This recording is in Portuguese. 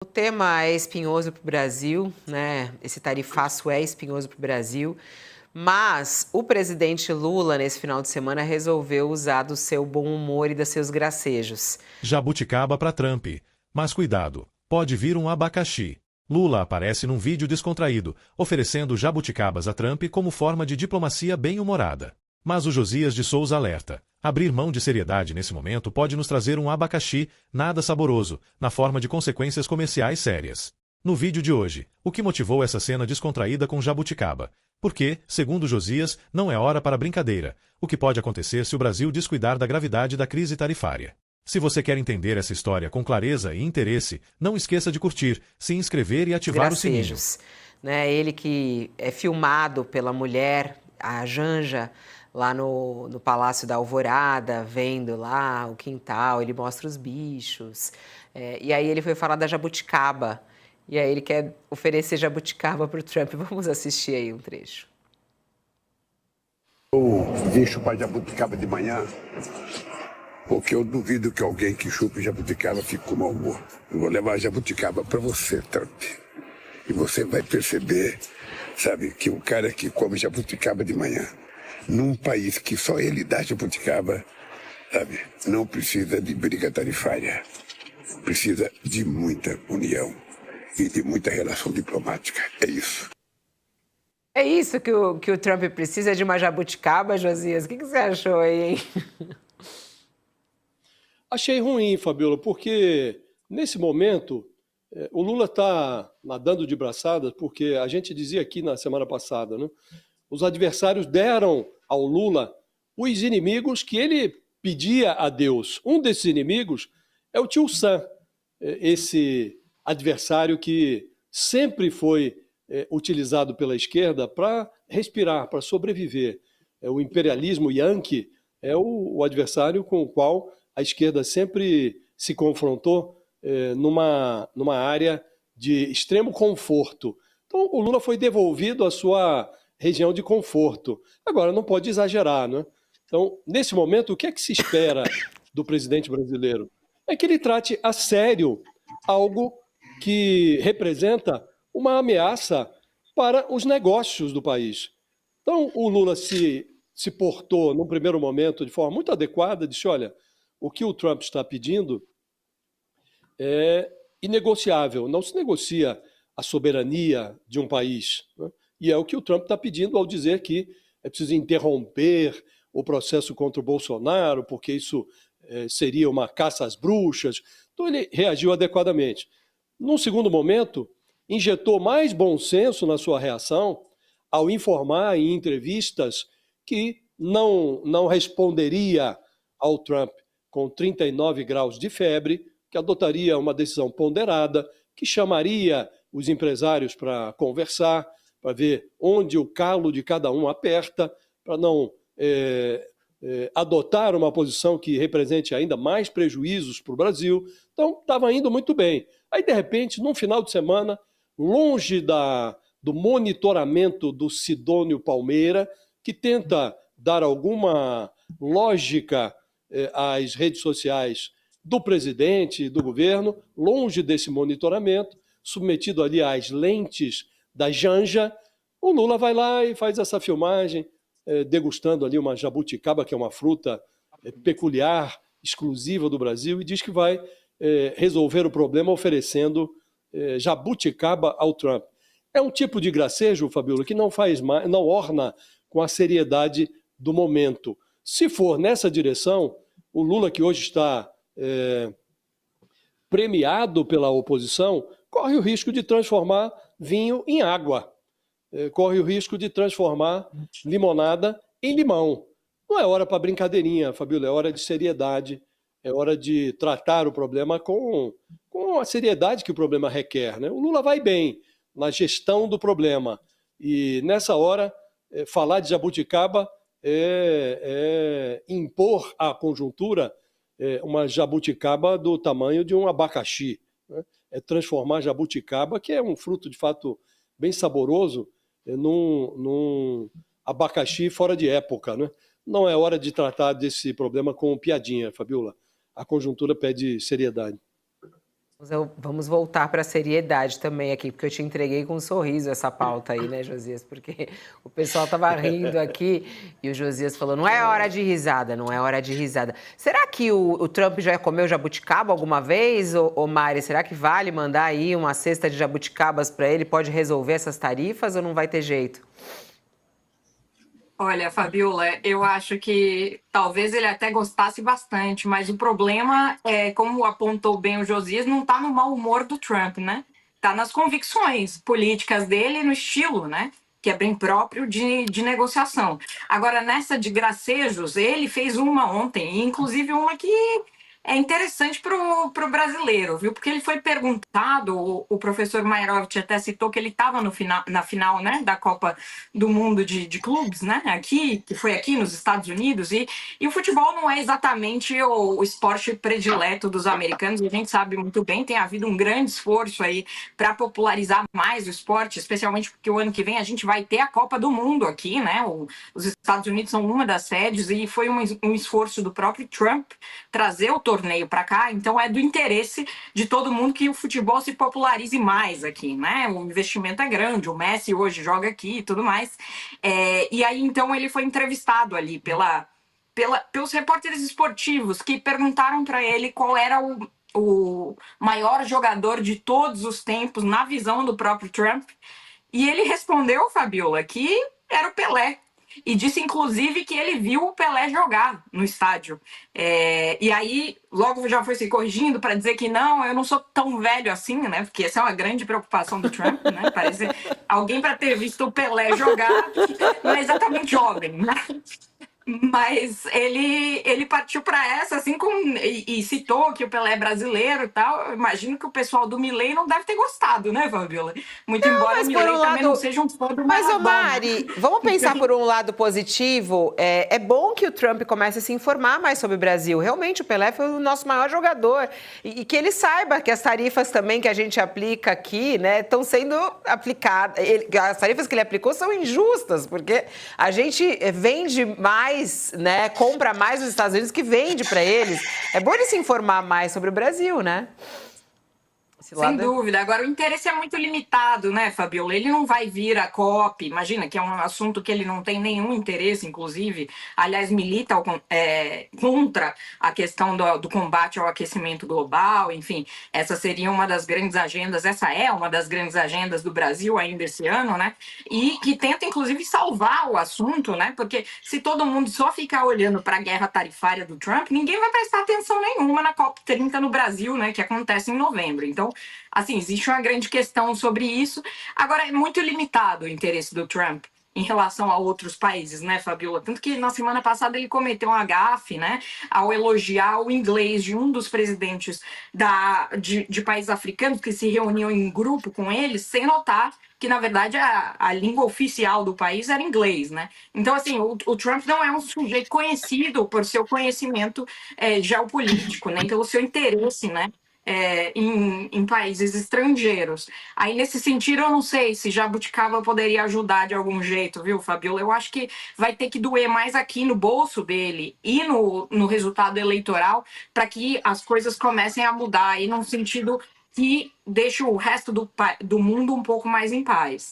O tema é espinhoso para o Brasil, né? Esse tarifaço é espinhoso para o Brasil, mas o presidente Lula, nesse final de semana, resolveu usar do seu bom humor e dos seus gracejos. Jabuticaba para Trump. Mas cuidado, pode vir um abacaxi. Lula aparece num vídeo descontraído, oferecendo jabuticabas a Trump como forma de diplomacia bem-humorada. Mas o Josias de Souza alerta. Abrir mão de seriedade nesse momento pode nos trazer um abacaxi nada saboroso, na forma de consequências comerciais sérias. No vídeo de hoje, o que motivou essa cena descontraída com jabuticaba? Porque, segundo Josias, não é hora para brincadeira, o que pode acontecer se o Brasil descuidar da gravidade da crise tarifária. Se você quer entender essa história com clareza e interesse, não esqueça de curtir, se inscrever e ativar o sininho. Né? Ele que é filmado pela mulher, a Janja, lá no Palácio da Alvorada, vendo lá o quintal, ele mostra os bichos. E aí ele foi falar da jabuticaba. E aí ele quer oferecer jabuticaba para o Trump. Vamos assistir aí um trecho. Eu deixo para jabuticaba de manhã, porque eu duvido que alguém que chupe jabuticaba fique com mau humor. Eu vou levar jabuticaba para você, Trump. E você vai perceber, sabe, que o cara que come jabuticaba de manhã, num país que só ele dá jabuticaba, sabe, não precisa de briga tarifária. Precisa de muita união e de muita relação diplomática. É isso. É isso que o Trump precisa, de uma jabuticaba, Josias? O que você achou aí, hein? Achei ruim, Fabiola, porque nesse momento o Lula está nadando de braçadas, porque a gente dizia aqui na semana passada, né? Os adversários deram ao Lula os inimigos que ele pedia a Deus. Um desses inimigos é o tio Sam, esse adversário que sempre foi utilizado pela esquerda para respirar, para sobreviver. O imperialismo yankee é o adversário com o qual a esquerda sempre se confrontou numa área de extremo conforto. Então, o Lula foi devolvido à sua região de conforto. Agora, não pode exagerar, né? Então, nesse momento, o que é que se espera do presidente brasileiro? É que ele trate a sério algo que representa uma ameaça para os negócios do país. Então, o Lula se portou, num primeiro momento, de forma muito adequada, disse, olha, o que o Trump está pedindo é inegociável, não se negocia a soberania de um país, né? E é o que o Trump está pedindo ao dizer que é preciso interromper o processo contra o Bolsonaro, porque isso seria uma caça às bruxas. Então ele reagiu adequadamente. Num segundo momento, injetou mais bom senso na sua reação ao informar em entrevistas que não responderia ao Trump com 39 graus de febre, que adotaria uma decisão ponderada, que chamaria os empresários para conversar, para ver onde o calo de cada um aperta, para não adotar uma posição que represente ainda mais prejuízos para o Brasil. Então, estava indo muito bem. Aí, de repente, num final de semana, longe do monitoramento do Sidônio Palmeira, que tenta dar alguma lógica às redes sociais do presidente e do governo, longe desse monitoramento, submetido ali às lentes da Janja, o Lula vai lá e faz essa filmagem, degustando ali uma jabuticaba, que é uma fruta peculiar, exclusiva do Brasil, e diz que vai resolver o problema oferecendo jabuticaba ao Trump. É um tipo de gracejo, Fabiola, que não orna com a seriedade do momento. Se for nessa direção, o Lula, que hoje está premiado pela oposição, corre o risco de transformar vinho em água, corre o risco de transformar limonada em limão. Não é hora para brincadeirinha, Fabiola, é hora de seriedade, é hora de tratar o problema com a seriedade que o problema requer, né? O Lula vai bem na gestão do problema e, nessa hora, falar de jabuticaba é impor à conjuntura uma jabuticaba do tamanho de um abacaxi, né? É transformar jabuticaba, que é um fruto de fato bem saboroso, num abacaxi fora de época, né? Não é hora de tratar desse problema com piadinha, Fabiola. A conjuntura pede seriedade. Vamos voltar para a seriedade também aqui, porque eu te entreguei com um sorriso essa pauta aí, né, Josias? Porque o pessoal estava rindo aqui e o Josias falou: não é hora de risada, não é hora de risada. Será que o Trump já comeu jabuticaba alguma vez, ô Mari? Será que vale mandar aí uma cesta de jabuticabas para ele? Pode resolver essas tarifas ou não vai ter jeito? Olha, Fabiola, eu acho que talvez ele até gostasse bastante, mas o problema é, como apontou bem o Josias, não está no mau humor do Trump, né? Está nas convicções políticas dele e no estilo, né? Que é bem próprio de negociação. Agora, nessa de gracejos, ele fez uma ontem, inclusive uma que é interessante para o brasileiro, viu? Porque ele foi perguntado, o professor Mairovich até citou que ele estava na final, né, da Copa do Mundo de clubes, né, aqui, que foi aqui nos Estados Unidos, e o futebol não é exatamente o esporte predileto dos americanos, e a gente sabe muito bem, tem havido um grande esforço aí para popularizar mais o esporte, especialmente porque o ano que vem a gente vai ter a Copa do Mundo aqui, né, os Estados Unidos são uma das sedes, e foi um esforço do próprio Trump trazer o torneio para cá, então é do interesse de todo mundo que o futebol se popularize mais aqui, né? O investimento é grande, o Messi hoje joga aqui e tudo mais. E aí, então, ele foi entrevistado ali pelos repórteres esportivos que perguntaram para ele qual era o maior jogador de todos os tempos na visão do próprio Trump. E ele respondeu, Fabiola, que era o Pelé. E disse, inclusive, que ele viu o Pelé jogar no estádio. E aí, logo já foi se corrigindo para dizer que não, eu não sou tão velho assim, né? Porque essa é uma grande preocupação do Trump, né? Parece alguém para ter visto o Pelé jogar não é exatamente jovem, né? Mas ele partiu para essa, assim, e citou que o Pelé é brasileiro e tal. Eu imagino que o pessoal do Milley não deve ter gostado, né, Fabiola? Muito Não, embora o mas por Milley um também não lado. seja um fã do Mas, ô Maradona. Mari, vamos pensar por um lado positivo. É bom que o Trump comece a se informar mais sobre o Brasil. Realmente, o Pelé foi o nosso maior jogador. E que ele saiba que as tarifas também que a gente aplica aqui, né, estão sendo aplicadas. As tarifas que ele aplicou são injustas, porque a gente vende mais, né, compra mais nos Estados Unidos que vende para eles. É bom ele se informar mais sobre o Brasil, né? Sem dúvida. Agora, o interesse é muito limitado, né, Fabiola? Ele não vai vir à COP, imagina, que é um assunto que ele não tem nenhum interesse, inclusive. Aliás, milita contra a questão do combate ao aquecimento global, enfim. Essa seria uma das grandes agendas, essa é uma das grandes agendas do Brasil ainda esse ano, né? E que tenta, inclusive, salvar o assunto, né? Porque se todo mundo só ficar olhando para a guerra tarifária do Trump, ninguém vai prestar atenção nenhuma na COP30 no Brasil, né? Que acontece em novembro. Então, assim, existe uma grande questão sobre isso. Agora, é muito limitado o interesse do Trump em relação a outros países, né, Fabiola? Tanto que na semana passada ele cometeu um gafe, né, ao elogiar o inglês de um dos presidentes de países africanos que se reuniam em grupo com eles, sem notar que, na verdade, a língua oficial do país era inglês, né? Então, assim, o Trump não é um sujeito conhecido por seu conhecimento geopolítico, né? Pelo seu interesse, né? Em países estrangeiros. Aí, nesse sentido, eu não sei se jabuticaba poderia ajudar de algum jeito, viu, Fabiola? Eu acho que vai ter que doer mais aqui no bolso dele e no resultado eleitoral para que as coisas comecem a mudar aí num sentido que deixe o resto do mundo um pouco mais em paz.